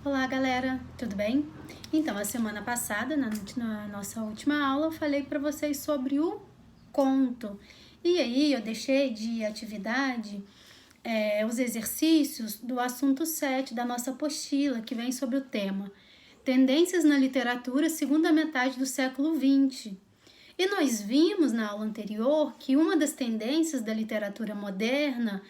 Olá, galera, tudo bem? Então, a semana passada, na nossa última aula, eu falei para vocês sobre o conto. E aí, eu deixei de atividade os exercícios do assunto 7 da nossa apostila, que vem sobre o tema Tendências na Literatura Segunda Metade do Século XX. E nós vimos na aula anterior que uma das tendências da literatura moderna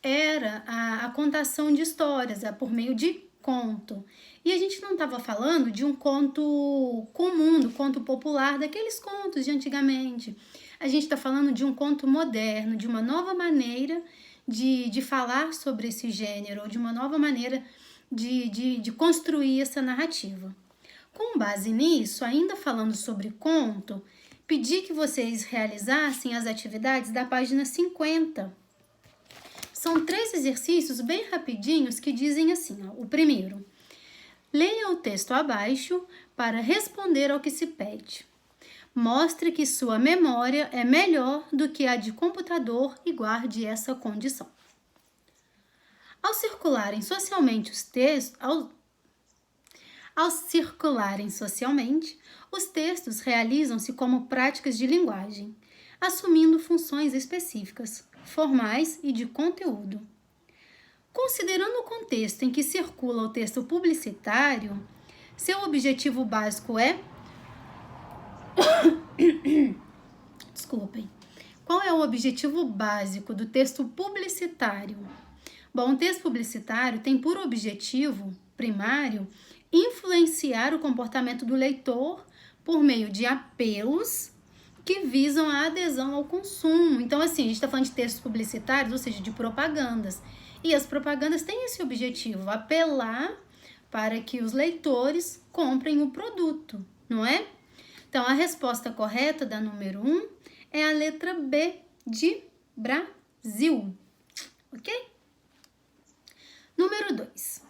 era a contação de histórias, por meio de conto. E a gente não estava falando de um conto comum, do conto popular, daqueles contos de antigamente. A gente está falando de um conto moderno, de uma nova maneira de falar sobre esse gênero, ou de uma nova maneira de construir essa narrativa. Com base nisso, ainda falando sobre conto, pedi que vocês realizassem as atividades da página 50. São 3 exercícios bem rapidinhos que dizem assim, ó. O primeiro, leia o texto abaixo para responder ao que se pede. Mostre que sua memória é melhor do que a de computador e guarde essa condição. Ao circularem socialmente, os textos realizam-se como práticas de linguagem, assumindo funções específicas, formais e de conteúdo. Considerando o contexto em que circula o texto publicitário, seu objetivo básico é... Desculpem. Qual é o objetivo básico do texto publicitário? Bom, o texto publicitário tem por objetivo primário influenciar o comportamento do leitor por meio de apelos que visam a adesão ao consumo. Então, assim, a gente está falando de textos publicitários, ou seja, de propagandas. E as propagandas têm esse objetivo, apelar para que os leitores comprem o produto, não é? Então, a resposta correta da número 1 é a letra B, de Brasil, ok? Número 2.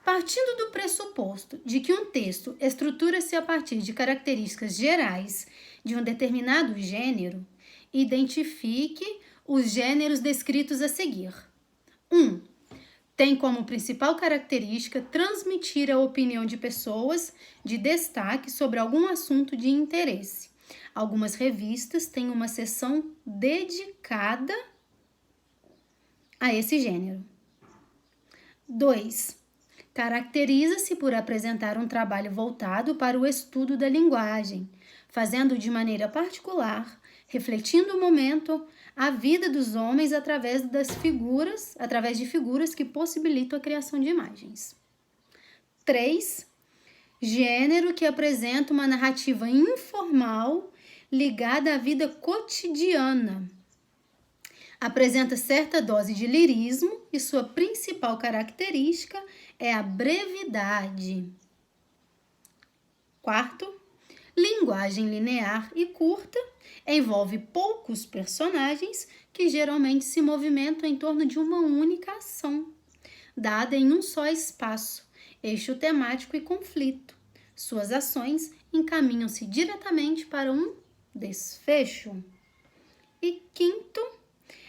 Partindo do pressuposto de que um texto estrutura-se a partir de características gerais de um determinado gênero, identifique os gêneros descritos a seguir. 1. Tem como principal característica transmitir a opinião de pessoas de destaque sobre algum assunto de interesse. Algumas revistas têm uma seção dedicada a esse gênero. 2. Caracteriza-se por apresentar um trabalho voltado para o estudo da linguagem, fazendo de maneira particular, refletindo o momento, a vida dos homens através de figuras que possibilitam a criação de imagens. 3. Gênero que apresenta uma narrativa informal ligada à vida cotidiana. Apresenta certa dose de lirismo e sua principal característica é a brevidade. 4. Linguagem linear e curta, envolve poucos personagens que geralmente se movimentam em torno de uma única ação, dada em um só espaço, eixo temático e conflito. Suas ações encaminham-se diretamente para um desfecho. E 5º,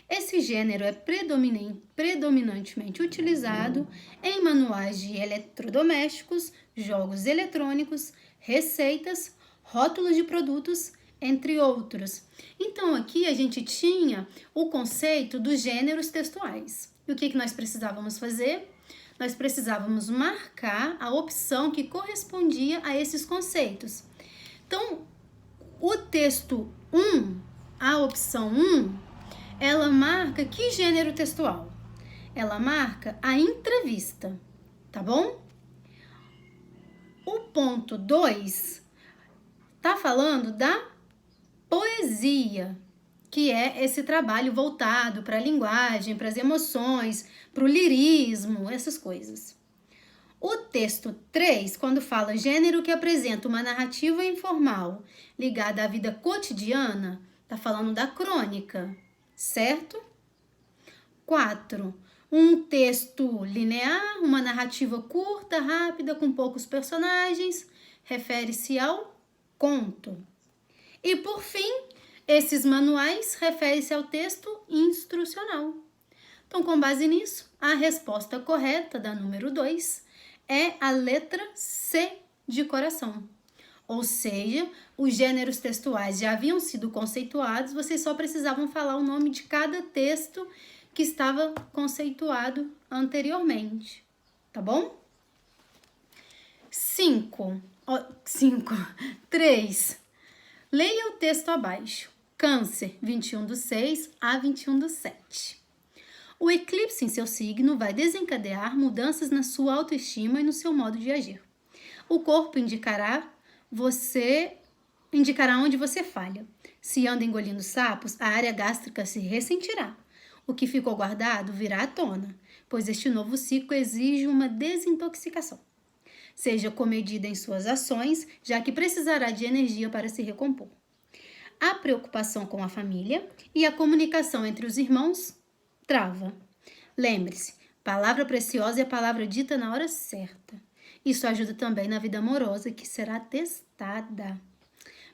esse gênero é predominantemente utilizado em manuais de eletrodomésticos, jogos eletrônicos, receitas, rótulos de produtos, entre outros. Então, aqui a gente tinha o conceito dos gêneros textuais. E o que nós precisávamos fazer? Nós precisávamos marcar a opção que correspondia a esses conceitos. Então, o texto 1, a opção 1, ela marca que gênero textual? Ela marca a entrevista, tá bom? O ponto 2 tá falando da poesia, que é esse trabalho voltado para a linguagem, para as emoções, para o lirismo, essas coisas. O texto 3, quando fala gênero que apresenta uma narrativa informal ligada à vida cotidiana, tá falando da crônica, certo? 4. Um texto linear, uma narrativa curta, rápida, com poucos personagens, refere-se ao conto. E, por fim, esses manuais referem-se ao texto instrucional. Então, com base nisso, a resposta correta da número 2 é a letra C de coração. Ou seja, os gêneros textuais já haviam sido conceituados, vocês só precisavam falar o nome de cada texto que estava conceituado anteriormente, tá bom? 3. Leia o texto abaixo. Câncer, 21/6 a 21/7. O eclipse em seu signo vai desencadear mudanças na sua autoestima e no seu modo de agir. O corpo indicará onde você falha. Se anda engolindo sapos, a área gástrica se ressentirá. O que ficou guardado virá à tona, pois este novo ciclo exige uma desintoxicação. Seja comedida em suas ações, já que precisará de energia para se recompor. A preocupação com a família e a comunicação entre os irmãos trava. Lembre-se, palavra preciosa é a palavra dita na hora certa. Isso ajuda também na vida amorosa, que será testada.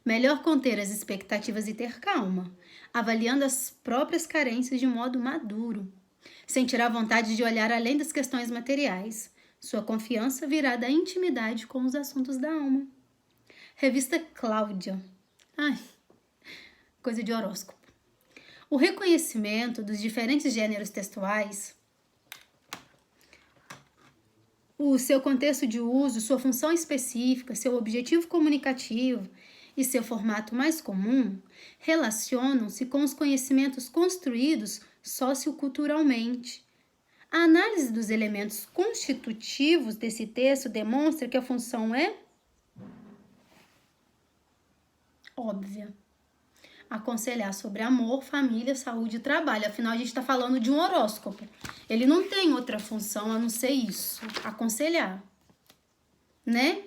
Melhor conter as expectativas e ter calma, avaliando as próprias carências de modo maduro. Sentirá vontade de olhar além das questões materiais. Sua confiança virá da intimidade com os assuntos da alma. Revista Cláudia. Coisa de horóscopo. O reconhecimento dos diferentes gêneros textuais, o seu contexto de uso, sua função específica, seu objetivo comunicativo e seu formato mais comum relacionam-se com os conhecimentos construídos socioculturalmente. A análise dos elementos constitutivos desse texto demonstra que a função é óbvia. Aconselhar sobre amor, família, saúde e trabalho. Afinal, a gente está falando de um horóscopo. Ele não tem outra função a não ser isso. Aconselhar. Né?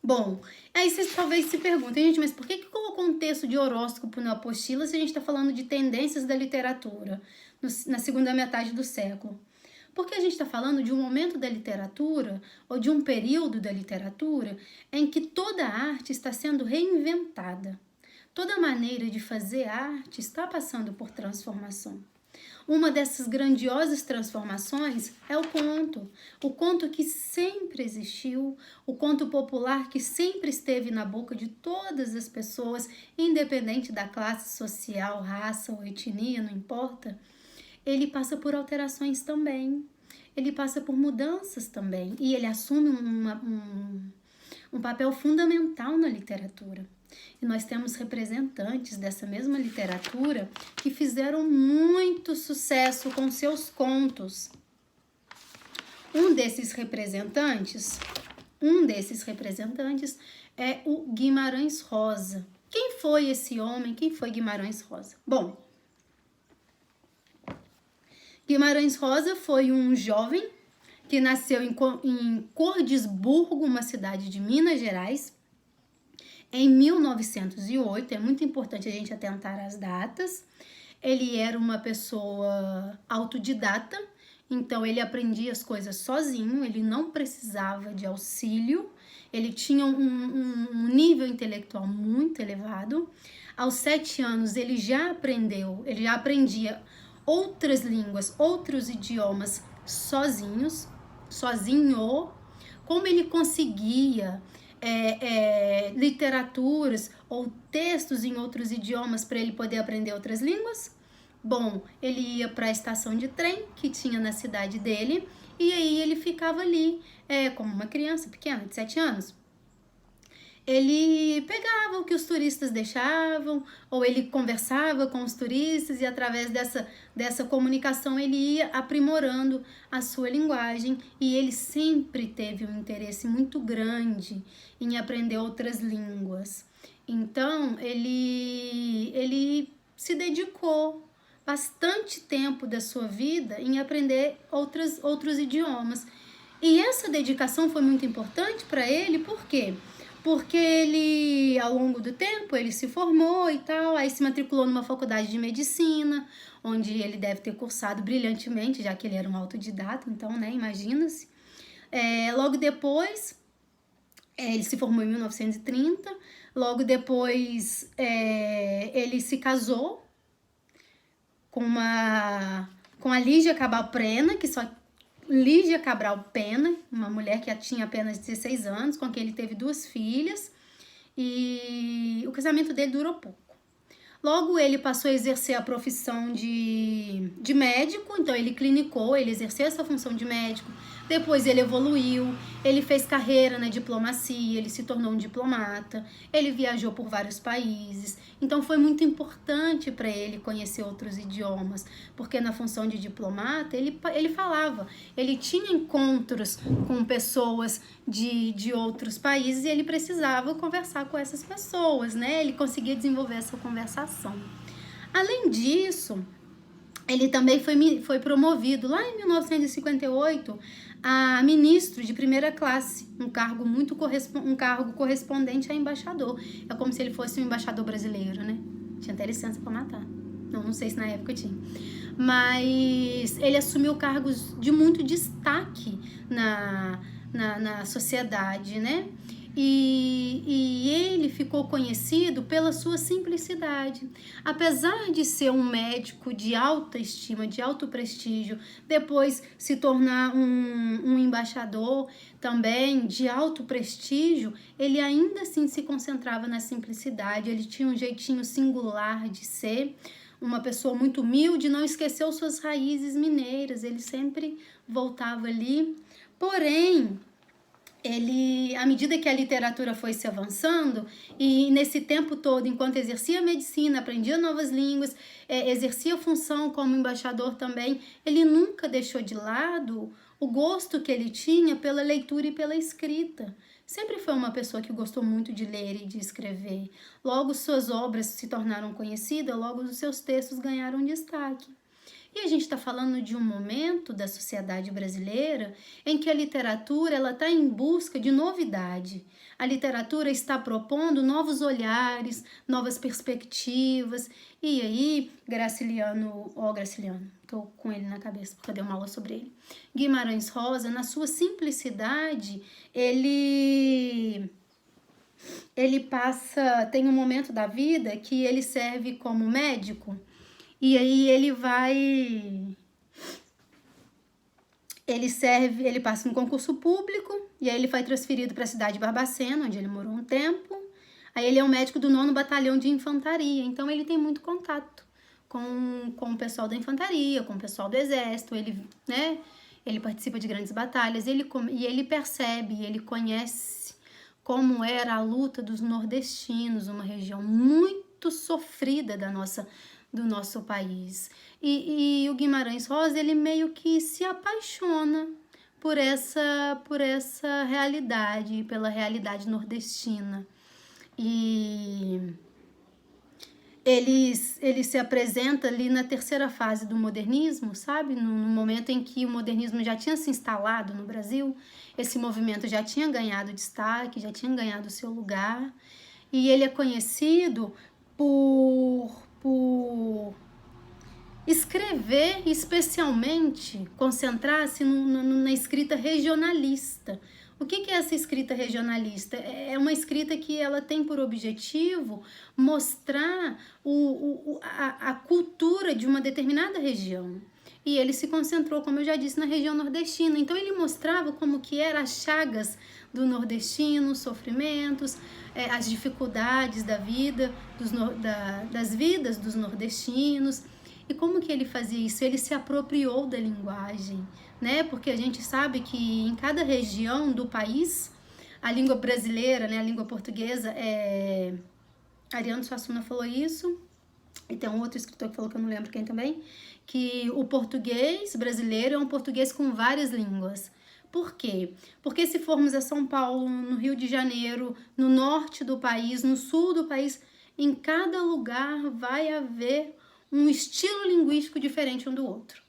Bom, aí vocês talvez se perguntem, gente, mas por que colocou um texto de horóscopo na apostila se a gente está falando de tendências da literatura na segunda metade do século? Porque a gente está falando de um momento da literatura ou de um período da literatura em que toda a arte está sendo reinventada. Toda maneira de fazer arte está passando por transformação. Uma dessas grandiosas transformações é o conto que sempre existiu, o conto popular que sempre esteve na boca de todas as pessoas, independente da classe social, raça ou etnia, não importa. Ele passa por alterações também, ele passa por mudanças também, e ele assume um papel fundamental na literatura. E nós temos representantes dessa mesma literatura que fizeram muito sucesso com seus contos. Um desses representantes é o Guimarães Rosa. Quem foi esse homem? Quem foi Guimarães Rosa? Bom, Guimarães Rosa foi um jovem que nasceu em Cordisburgo, uma cidade de Minas Gerais, em 1908. É muito importante a gente atentar às datas. Ele era uma pessoa autodidata, então ele aprendia as coisas sozinho, ele não precisava de auxílio, ele tinha um nível intelectual muito elevado. Aos 7 anos ele já aprendia outras línguas, outros idiomas sozinho. Como ele conseguia literaturas ou textos em outros idiomas para ele poder aprender outras línguas? Bom, ele ia para a estação de trem que tinha na cidade dele e aí ele ficava ali como uma criança pequena de 7 anos. Ele pegava o que os turistas deixavam, ou ele conversava com os turistas e através dessa comunicação ele ia aprimorando a sua linguagem, e ele sempre teve um interesse muito grande em aprender outras línguas. Então, ele se dedicou bastante tempo da sua vida em aprender outros idiomas. E essa dedicação foi muito importante para ele, por quê? Porque ele, ao longo do tempo, ele se formou e tal, aí se matriculou numa faculdade de medicina, onde ele deve ter cursado brilhantemente, já que ele era um autodidata, então, né, imagina-se. Logo depois, ele se formou em 1930, logo depois ele se casou com a Lígia Cabal Prena, que só Lígia Cabral Pena, uma mulher que tinha apenas 16 anos, com quem ele teve 2 filhas, e o casamento dele durou pouco. Logo, ele passou a exercer a profissão de médico, então ele clinicou, ele exerceu essa função de médico. Depois ele evoluiu, ele fez carreira na diplomacia, ele se tornou um diplomata, ele viajou por vários países. Então foi muito importante para ele conhecer outros idiomas, porque na função de diplomata ele falava, ele tinha encontros com pessoas de outros países e ele precisava conversar com essas pessoas, né? Ele conseguia desenvolver essa conversação. Além disso, ele também foi promovido lá em 1958 a ministro de primeira classe, um cargo correspondente a embaixador. É como se ele fosse um embaixador brasileiro, né? Tinha até licença para matar. Não sei se na época tinha. Mas ele assumiu cargos de muito destaque na sociedade, né? E ele ficou conhecido pela sua simplicidade. Apesar de ser um médico de alta estima, de alto prestígio, depois se tornar um embaixador também de alto prestígio, ele ainda assim se concentrava na simplicidade, ele tinha um jeitinho singular de ser, uma pessoa muito humilde, não esqueceu suas raízes mineiras, ele sempre voltava ali. Porém, à medida que a literatura foi se avançando, e nesse tempo todo, enquanto exercia medicina, aprendia novas línguas, exercia função como embaixador também, ele nunca deixou de lado o gosto que ele tinha pela leitura e pela escrita. Sempre foi uma pessoa que gostou muito de ler e de escrever. Logo, suas obras se tornaram conhecidas, logo os seus textos ganharam destaque. E a gente está falando de um momento da sociedade brasileira em que a literatura está em busca de novidade. A literatura está propondo novos olhares, novas perspectivas. E aí, Graciliano, estou com ele na cabeça porque eu dei uma aula sobre ele. Guimarães Rosa, na sua simplicidade, ele tem um momento da vida que ele serve como médico. E aí ele passa no concurso público, e aí ele foi transferido para a cidade de Barbacena, onde ele morou um tempo. Aí ele é um médico do 9º Batalhão de Infantaria, então ele tem muito contato com o pessoal da infantaria, com o pessoal do exército, ele participa de grandes batalhas, e ele percebe, ele conhece como era a luta dos nordestinos, uma região muito sofrida do nosso país. E o Guimarães Rosa, ele meio que se apaixona por essa realidade, pela realidade nordestina. E ele se apresenta ali na terceira fase do modernismo, sabe? No momento em que o modernismo já tinha se instalado no Brasil, esse movimento já tinha ganhado destaque, já tinha ganhado seu lugar. E ele é conhecido por escrever, especialmente concentrar-se na escrita regionalista. O que é essa escrita regionalista? É uma escrita que ela tem por objetivo mostrar a cultura de uma determinada região. E ele se concentrou, como eu já disse, na região nordestina. Então ele mostrava como que eram as chagas do nordestino, os sofrimentos, as dificuldades da vida, das vidas dos nordestinos. E como que ele fazia isso? Ele se apropriou da linguagem, né? Porque a gente sabe que em cada região do país, a língua brasileira, né, a língua portuguesa, Ariano Suassuna falou isso, e tem um outro escritor que falou, que eu não lembro quem também, que o português brasileiro é um português com várias línguas. Por quê? Porque se formos a São Paulo, no Rio de Janeiro, no norte do país, no sul do país, em cada lugar vai haver um estilo linguístico diferente um do outro.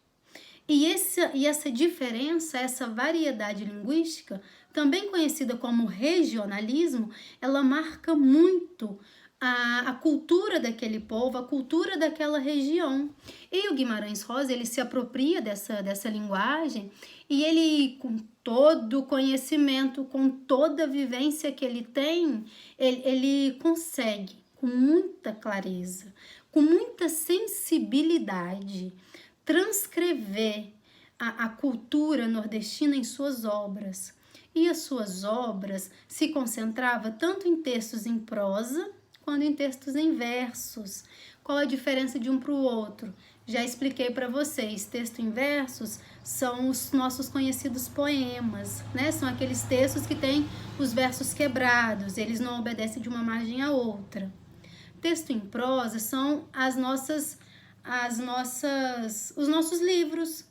E essa diferença, essa variedade linguística, também conhecida como regionalismo, ela marca muito a cultura daquele povo, a cultura daquela região. E o Guimarães Rosa, ele se apropria dessa linguagem, e ele, com todo o conhecimento, com toda a vivência que ele tem, ele consegue, com muita clareza, com muita sensibilidade, transcrever a cultura nordestina em suas obras. E as suas obras se concentravam tanto em textos em prosa quanto em textos em versos. Qual a diferença de um para o outro? Já expliquei para vocês, texto em versos são os nossos conhecidos poemas, né? São aqueles textos que têm os versos quebrados, eles não obedecem de uma margem à outra. Texto em prosa são os nossos livros,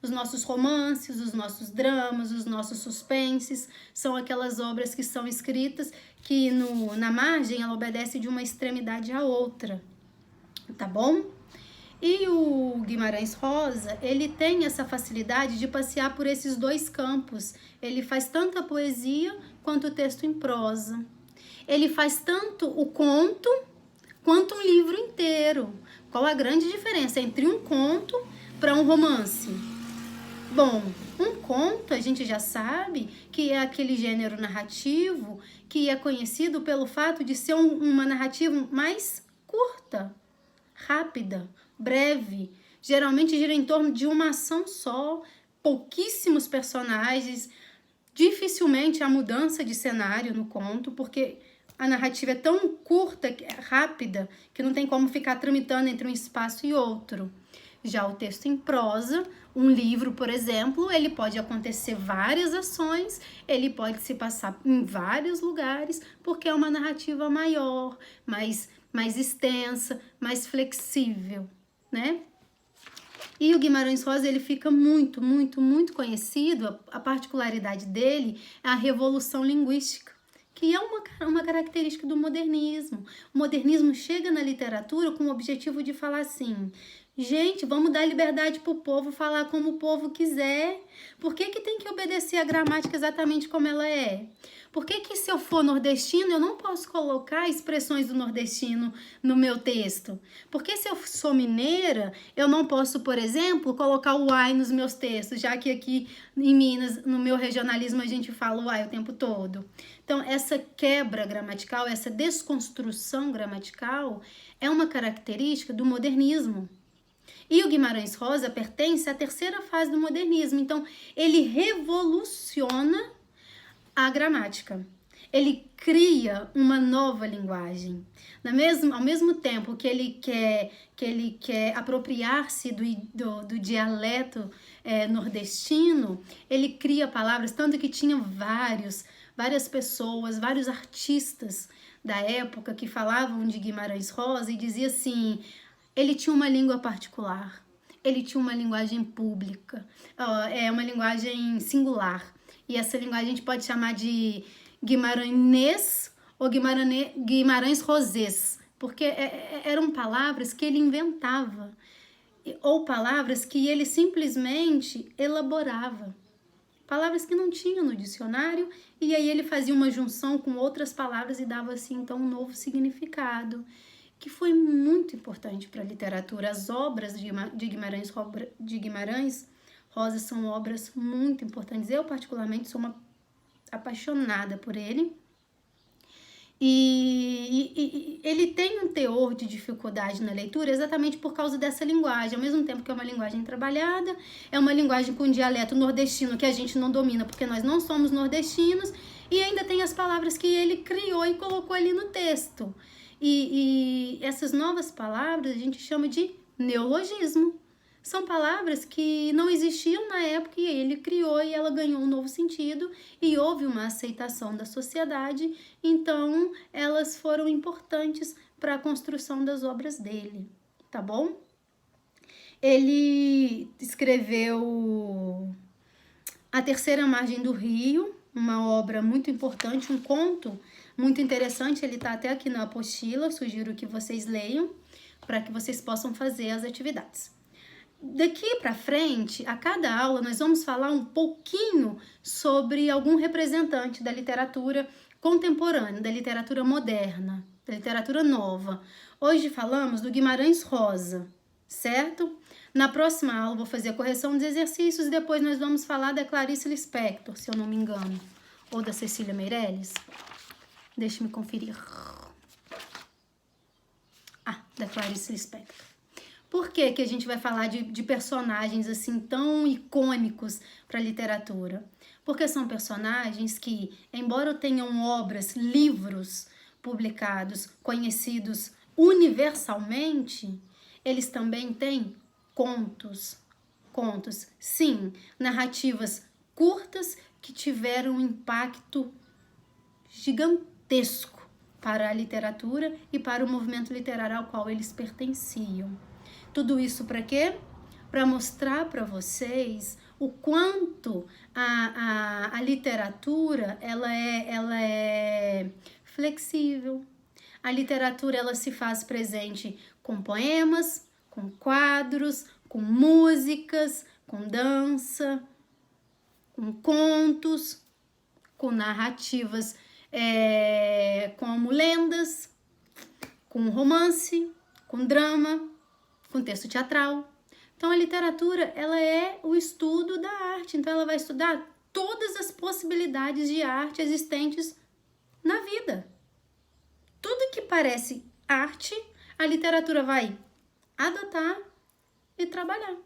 os nossos romances, os nossos dramas, os nossos suspenses, são aquelas obras que são escritas que na margem ela obedece de uma extremidade à outra, tá bom? E o Guimarães Rosa, ele tem essa facilidade de passear por esses dois campos. Ele faz tanto a poesia quanto o texto em prosa. Ele faz tanto o conto quanto um livro inteiro. Qual a grande diferença entre um conto para um romance? Bom, um conto a gente já sabe que é aquele gênero narrativo que é conhecido pelo fato de ser uma narrativa mais curta, rápida, breve, geralmente gira em torno de uma ação só, pouquíssimos personagens, dificilmente há mudança de cenário no conto, porque a narrativa é tão curta, rápida, que não tem como ficar tramitando entre um espaço e outro. Já o texto em prosa, um livro, por exemplo, ele pode acontecer várias ações, ele pode se passar em vários lugares, porque é uma narrativa maior, mais extensa, mais flexível, né? E o Guimarães Rosa, ele fica muito, muito, muito conhecido, a particularidade dele é a revolução linguística, que é uma característica do modernismo. O modernismo chega na literatura com o objetivo de falar assim: gente, vamos dar liberdade para o povo falar como o povo quiser. Por que tem que obedecer a gramática exatamente como ela é? Por que se eu for nordestino, eu não posso colocar expressões do nordestino no meu texto? Por que se eu sou mineira, eu não posso, por exemplo, colocar o ai nos meus textos, já que aqui em Minas, no meu regionalismo, a gente fala o ai o tempo todo? Então, essa quebra gramatical, essa desconstrução gramatical é uma característica do modernismo. E o Guimarães Rosa pertence à terceira fase do modernismo. Então, ele revoluciona a gramática. Ele cria uma nova linguagem. Ao mesmo tempo que ele quer apropriar-se do dialeto nordestino, ele cria palavras, tanto que tinha várias pessoas, vários artistas da época que falavam de Guimarães Rosa e dizia assim: ele tinha uma língua particular, ele tinha uma linguagem pública, uma linguagem singular. E essa linguagem a gente pode chamar de guimaranês ou Guimarães Rosês, porque eram palavras que ele inventava, ou palavras que ele simplesmente elaborava. Palavras que não tinham no dicionário, e aí ele fazia uma junção com outras palavras e dava assim então um novo significado, que foi muito importante para a literatura. As obras de Guimarães Rosa são obras muito importantes. Eu, particularmente, sou uma apaixonada por ele. E ele tem um teor de dificuldade na leitura exatamente por causa dessa linguagem. Ao mesmo tempo que é uma linguagem trabalhada, é uma linguagem com dialeto nordestino que a gente não domina porque nós não somos nordestinos, e ainda tem as palavras que ele criou e colocou ali no texto. E essas novas palavras a gente chama de neologismo. São palavras que não existiam na época e ele criou e ela ganhou um novo sentido e houve uma aceitação da sociedade, então elas foram importantes para a construção das obras dele, tá bom? Ele escreveu A Terceira Margem do Rio, uma obra muito importante, um conto muito interessante, ele está até aqui na apostila, sugiro que vocês leiam para que vocês possam fazer as atividades. Daqui para frente, a cada aula, nós vamos falar um pouquinho sobre algum representante da literatura contemporânea, da literatura moderna, da literatura nova. Hoje falamos do Guimarães Rosa, certo? Na próxima aula, vou fazer a correção dos exercícios e depois nós vamos falar da Clarice Lispector, se eu não me engano, ou da Cecília Meirelles. Deixa-me conferir. Da Clarice Lispector. Por que que a gente vai falar de personagens assim tão icônicos para a literatura? Porque são personagens que, embora tenham obras, livros publicados, conhecidos universalmente, eles também têm contos. Contos, sim, narrativas curtas que tiveram um impacto gigantesco para a literatura e para o movimento literário ao qual eles pertenciam. Tudo isso para quê? Para mostrar para vocês o quanto a literatura ela é flexível. A literatura ela se faz presente com poemas, com quadros, com músicas, com dança, com contos, com narrativas como lendas, com romance, com drama, com texto teatral. Então a literatura ela é o estudo da arte, então ela vai estudar todas as possibilidades de arte existentes na vida. Tudo que parece arte, a literatura vai adotar e trabalhar.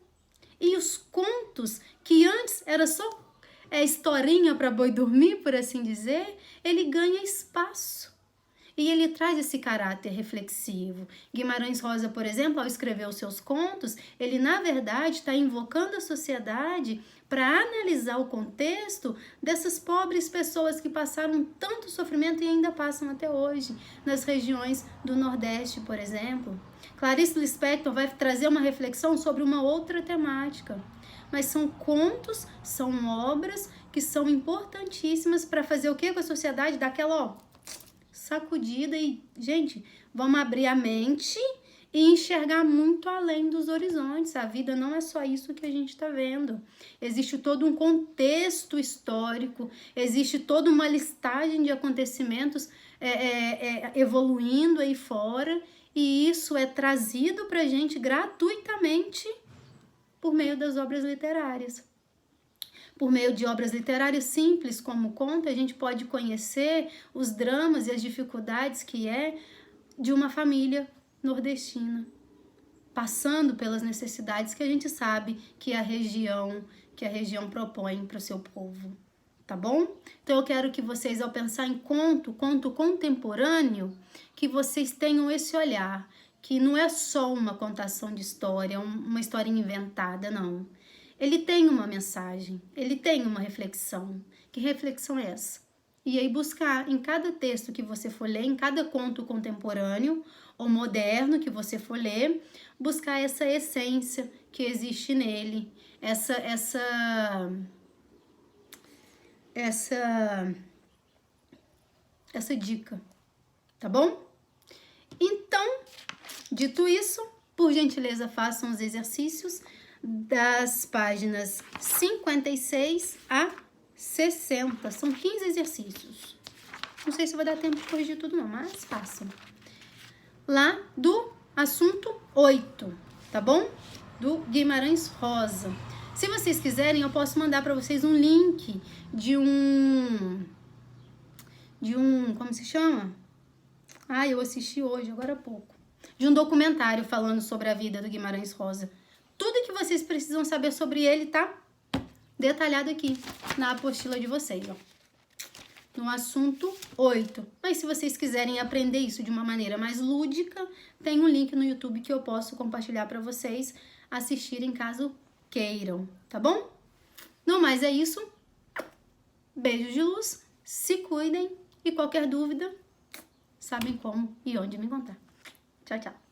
E os contos, que antes era só historinha para boi dormir, por assim dizer, ele ganha espaço. E ele traz esse caráter reflexivo. Guimarães Rosa, por exemplo, ao escrever os seus contos, ele, na verdade, está invocando a sociedade para analisar o contexto dessas pobres pessoas que passaram tanto sofrimento e ainda passam até hoje, nas regiões do Nordeste, por exemplo. Clarice Lispector vai trazer uma reflexão sobre uma outra temática. Mas são contos, são obras que são importantíssimas para fazer o que com a sociedade? Daquela, sacudida e, gente, vamos abrir a mente e enxergar muito além dos horizontes. A vida não é só isso que a gente está vendo. Existe todo um contexto histórico, existe toda uma listagem de acontecimentos evoluindo aí fora, e isso é trazido para a gente gratuitamente por meio das obras literárias. Por meio de obras literárias simples como conto, a gente pode conhecer os dramas e as dificuldades que é de uma família nordestina, passando pelas necessidades que a gente sabe que a região propõe para o seu povo, tá bom? Então eu quero que vocês, ao pensar em conto contemporâneo, que vocês tenham esse olhar, que não é só uma contação de história, uma história inventada, não. Ele tem uma mensagem, ele tem uma reflexão. Que reflexão é essa? E aí buscar em cada texto que você for ler, em cada conto contemporâneo ou moderno que você for ler, buscar essa essência que existe nele, essa dica, tá bom? Então, dito isso, por gentileza, façam os exercícios das páginas 56 a 60. São 15 exercícios. Não sei se vai dar tempo de corrigir tudo não, mas façam. Lá do assunto 8, tá bom? Do Guimarães Rosa. Se vocês quiserem, eu posso mandar para vocês um link de um... Como se chama? Eu assisti hoje, agora há pouco. De um documentário falando sobre a vida do Guimarães Rosa. Tudo que vocês precisam saber sobre ele tá detalhado aqui na apostila de vocês, ó. No assunto 8. Mas se vocês quiserem aprender isso de uma maneira mais lúdica, tem um link no YouTube que eu posso compartilhar para vocês assistirem caso queiram, tá bom? No mais é isso. Beijos de luz, se cuidem e qualquer dúvida, sabem como e onde me encontrar. Tchau, tchau.